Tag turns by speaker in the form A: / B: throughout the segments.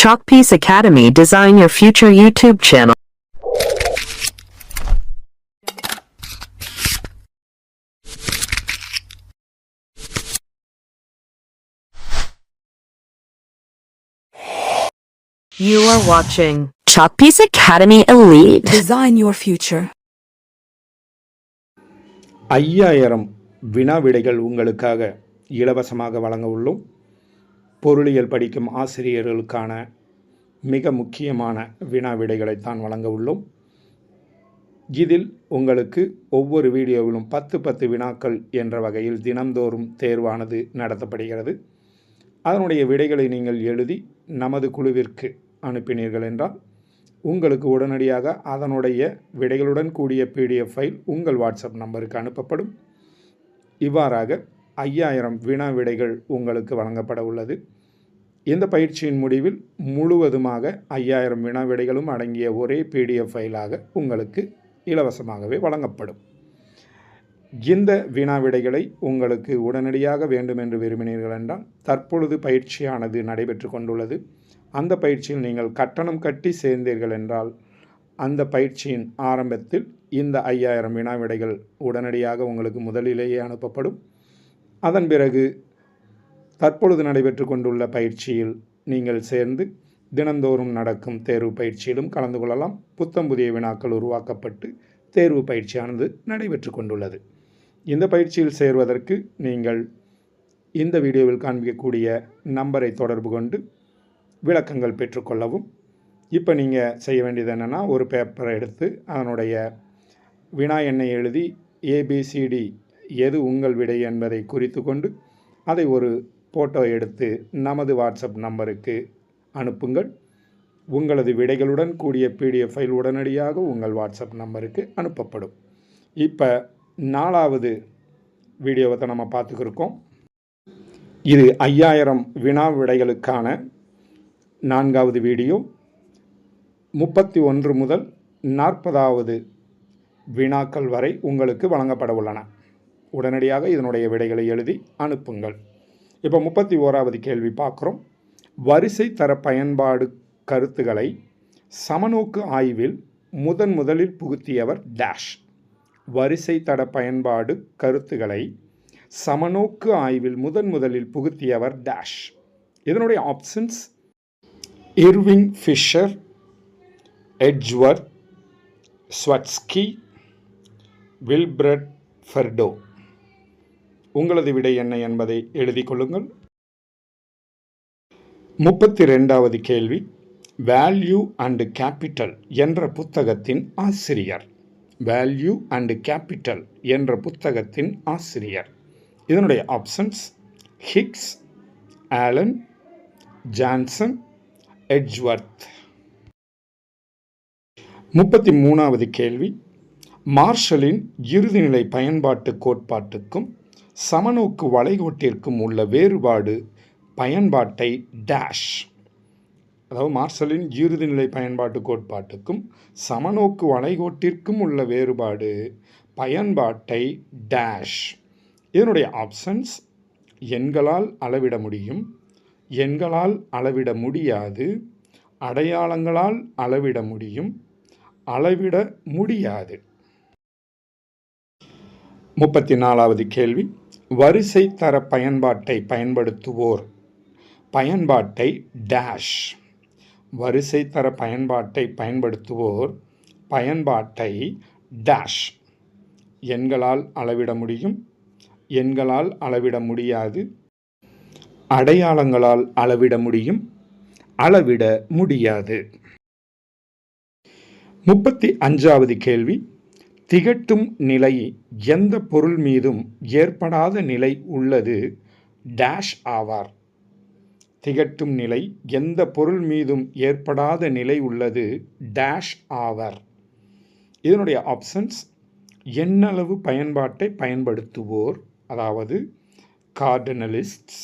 A: Chalkpiece Academy. Design your future YouTube channel. You are watching Chalkpiece Academy Elite.
B: Design your future.
C: 5000 வினா விடைகள் உங்களுக்காக இலவசமாக வழங்க உள்ளோம். பொருளியல் படிக்கும் ஆசிரியர்களுக்கான மிக முக்கியமான வினா விடைகளைத்தான் வழங்க உள்ளோம். இதில் உங்களுக்கு ஒவ்வொரு வீடியோவிலும் 10 வினாக்கள் என்ற வகையில் தினந்தோறும் தேர்வானது நடத்தப்படுகிறது. அதனுடைய விடைகளை நீங்கள் எழுதி நமது குழுவிற்கு அனுப்பினீர்கள் என்றால் உங்களுக்கு உடனடியாக அதனுடைய விடைகளுடன் கூடிய PDF ஃபைல் உங்கள் வாட்ஸ்அப் நம்பருக்கு அனுப்பப்படும். இவ்வாறாக 5000 வினா விடைகள் உங்களுக்கு வழங்கப்பட உள்ளது. இந்த பயிற்சியின் முடிவில் முழுவதுமாக 5000 வினா விடைகளும் அடங்கிய ஒரே PDF ஃபைலாக உங்களுக்கு இலவசமாகவே வழங்கப்படும். இந்த வினா விடைகளை உங்களுக்கு உடனடியாக வேண்டும் என்று விரும்பினீர்கள் என்றால் தற்பொழுது பயிற்சியானது நடைபெற்று கொண்டுள்ளது. அந்த பயிற்சியில் நீங்கள் கட்டணம் கட்டி சேர்ந்தீர்கள் என்றால் அந்த பயிற்சியின் ஆரம்பத்தில் இந்த 5000 வினா விடைகள் உடனடியாக உங்களுக்கு முதலிலேயே அனுப்பப்படும். அதன் பிறகு தற்பொழுது நடைபெற்று கொண்டுள்ள பயிற்சியில் நீங்கள் சேர்ந்து தினந்தோறும் நடக்கும் தேர்வு பயிற்சியிலும் கலந்து கொள்ளலாம். புத்தம் புதிய வினாக்கள் உருவாக்கப்பட்டு தேர்வு பயிற்சியானது நடைபெற்று கொண்டுள்ளது. இந்த பயிற்சியில் சேர்வதற்கு நீங்கள் இந்த வீடியோவில் காண்பிக்கக்கூடிய நம்பரை தொடர்பு கொண்டு விளக்கங்கள் பெற்றுக்கொள்ளவும். இப்போ நீங்கள் செய்ய வேண்டியது என்னென்னா, ஒரு பேப்பரை எடுத்து அதனுடைய வினா எண்ணை எழுதி ABCD எது உங்கள் விடை என்பதை குறித்து கொண்டு அதை ஒரு ஃபோட்டோ எடுத்து நமது வாட்ஸ்அப் நம்பருக்கு அனுப்புங்கள். உங்களது விடைகளுடன் கூடிய PDF ஃபைல் உடனடியாக உங்கள் வாட்ஸ்அப் நம்பருக்கு அனுப்பப்படும். இப்போ 4வது வீடியோவை நம்ம பார்த்துக்கிருக்கோம். இது 5000 வினா விடைகளுக்கான 4வது வீடியோ. 31 முதல் 40வது வினாக்கள் வரை உங்களுக்கு வழங்கப்பட உள்ளன. உடனடியாக இதனுடைய விடைகளை எழுதி அனுப்புங்கள். இப்போ 31வது கேள்வி பார்க்குறோம். வரிசை தர பயன்பாடு கருத்துக்களை சமநோக்கு ஆய்வில் முதலில் புகுத்தியவர் டேஷ். வரிசை தர பயன்பாடு கருத்துக்களை சமநோக்கு ஆய்வில் முதலில் புகுத்தியவர் டேஷ். இதனுடைய ஆப்ஷன்ஸ் இர்விங் ஃபிஷர், எட்ஜ்வர்த், ஸ்வட்ஸ்கி, வில்பிரட் ஃபெர்டோ. உங்களது விடை என்ன என்பதை எழுதி கொள்ளுங்கள். 32வது கேள்வி. வேல்யூ அண்ட் கேபிட்டல் என்ற புத்தகத்தின் ஆசிரியர். வேல்யூ அண்ட் கேபிட்டல் என்ற புத்தகத்தின் ஆசிரியர். இதனுடைய ஆப்ஷன்ஸ் ஹிக்ஸ், ஆலன், ஜான்சன், எட்ஜ்வர்த். 33வது கேள்வி. மார்ஷலின் இறுதிநிலை பயன்பாட்டு கோட்பாட்டுக்கும் சமநோக்கு வளைகோட்டிற்கும் உள்ள வேறுபாடு பயன்பாட்டை டேஷ். அதாவது மார்ஷலின் இறுதிநிலை பயன்பாட்டு கோட்பாட்டுக்கும் சமநோக்கு வளைகோட்டிற்கும் உள்ள வேறுபாடு பயன்பாட்டை டேஷ். இதனுடைய ஆப்ஷன்ஸ் எண்களால் அளவிட முடியும், எண்களால் அளவிட முடியாது, அடையாளங்களால் அளவிட முடியும், அளவிட முடியாது. 34வது கேள்வி. வரிசை தர பயன்பாட்டை பயன்படுத்துவோர் பயன்பாட்டை டேஷ். வரிசை தர பயன்பாட்டை பயன்படுத்துவோர் பயன்பாட்டை டேஷ். எண்களால் அளவிட முடியும், எண்களால் அளவிட முடியாது, அடையாளங்களால் அளவிட முடியும், அளவிட முடியாது. 35வது கேள்வி. திகட்டும் நிலை எந்த பொருள் மீதும் ஏற்படாத நிலை உள்ளது டேஷ் ஆவார். திகட்டும் நிலை எந்த பொருள் மீதும் ஏற்படாத நிலை உள்ளது டேஷ் ஆவர். இதனுடைய ஆப்ஷன்ஸ் எண்ணளவு பயன்பாட்டை பயன்படுத்துவோர், அதாவது கார்டினலிஸ்ட்ஸ்.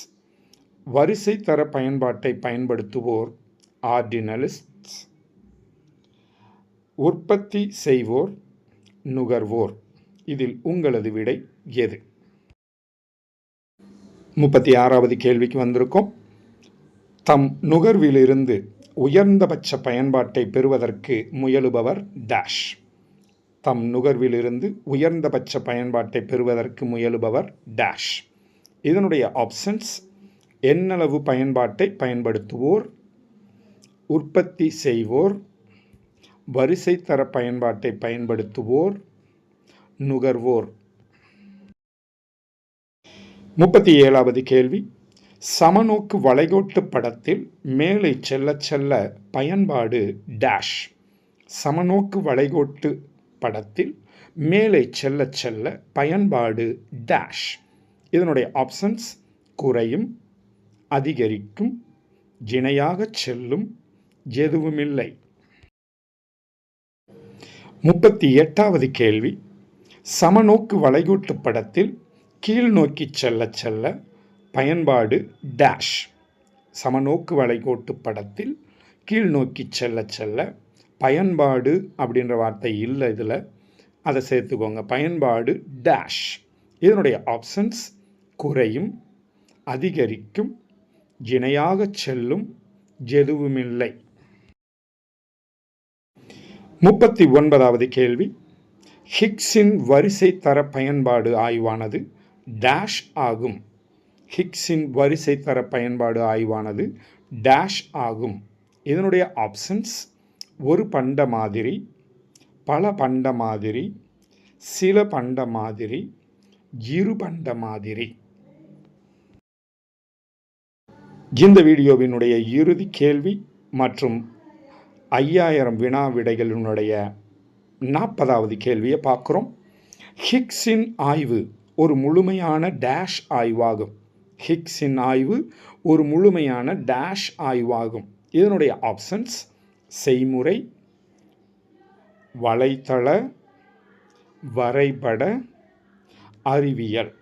C: வரிசை தர பயன்பாட்டை பயன்படுத்துவோர், ஆர்டினலிஸ்ட்ஸ். உற்பத்தி செய்வோர், நுகர்வோர். இதில் உங்களது விடை எது? 36வது கேள்விக்கு வந்திருக்கோம். தம் நுகர்விலிருந்து உயர்ந்தபட்ச பயன்பாட்டை பெறுவதற்கு முயலுபவர் டேஷ். தம் நுகர்விலிருந்து உயர்ந்தபட்ச பயன்பாட்டை பெறுவதற்கு முயலுபவர் டேஷ். இதனுடைய ஆப்ஷன்ஸ்: எண்ணளவு பயன்பாட்டை பயன்படுத்துவோர், உற்பத்தி செய்வோர், வரிசை தர பயன்பாட்டை பயன்படுத்துவோர், நுகர்வோர். 37வது கேள்வி. சமநோக்கு வளைகோட்டு படத்தில் மேலே செல்ல செல்ல பயன்பாடு டேஷ். சமநோக்கு வளைகோட்டு படத்தில் மேலே செல்ல செல்ல பயன்பாடு டேஷ். இதனுடைய ஆப்ஷன்ஸ்: குறையும், அதிகரிக்கும், இணையாக செல்லும், எதுவுமில்லை. 38வது கேள்வி. சமநோக்கு வளைகோட்டு படத்தில் கீழ் நோக்கி செல்ல செல்ல பயன்பாடு டேஷ். சமநோக்கு வளைகோட்டு படத்தில் கீழ் நோக்கி செல்ல செல்ல பயன்பாடு அப்படின்ற வார்த்தை இல்லை, இதில் அதை சேர்த்துக்கோங்க. பயன்பாடு டேஷ். இதனுடைய ஆப்ஷன்ஸ்: குறையும், அதிகரிக்கும், இணையாக செல்லும், எதுவுமில்லை. 39வது கேள்வி. ஹிக்ஸின் வரிசை தர பயன்பாடு ஆய்வானது டேஷ் ஆகும். ஹிக்ஸின் வரிசை தர பயன்பாடு ஆய்வானது டேஷ் ஆகும். இதனுடைய ஆப்ஷன்ஸ்: ஒரு பண்ட மாதிரி, பல பண்ட மாதிரி, சில பண்ட மாதிரி, இரு பண்ட மாதிரி. இந்த வீடியோவினுடைய இறுதி கேள்வி மற்றும் 5000 வினா விடைகளினுடைய 40வது கேள்வியை பார்க்குறோம். ஹிக்ஸின் ஆய்வு ஒரு முழுமையான டேஷ் ஆய்வாகும். ஹிக்ஸின் ஆய்வு ஒரு முழுமையான டேஷ் ஆய்வாகும். இதனுடைய ஆப்ஷன்ஸ்: செய்முறை, வலைத்தள, வரைபட, அறிவியல்.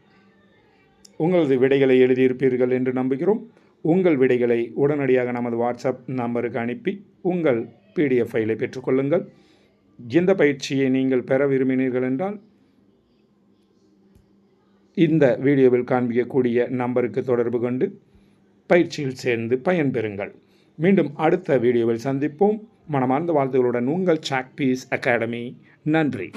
C: உங்களது விடைகளை எழுதியிருப்பீர்கள் என்று நம்புகிறோம். உங்கள் விடைகளை உடனடியாக நமது வாட்ஸ்அப் நம்பருக்கு அனுப்பி உங்கள் PDF ஃபைலை பெற்றுக்கொள்ளுங்கள். இந்த பயிற்சியை நீங்கள் பெற விரும்பினீர்கள் என்றால் இந்த வீடியோவில் காண்பிக்கக்கூடிய நம்பருக்கு தொடர்பு கொண்டு பயிற்சியில் சேர்ந்து பயன்பெறுங்கள். மீண்டும் அடுத்த வீடியோவில் சந்திப்போம். மனமார்ந்த வாழ்த்துக்களுடன் உங்கள் சாக் பீஸ் அகாடமி. நன்றி.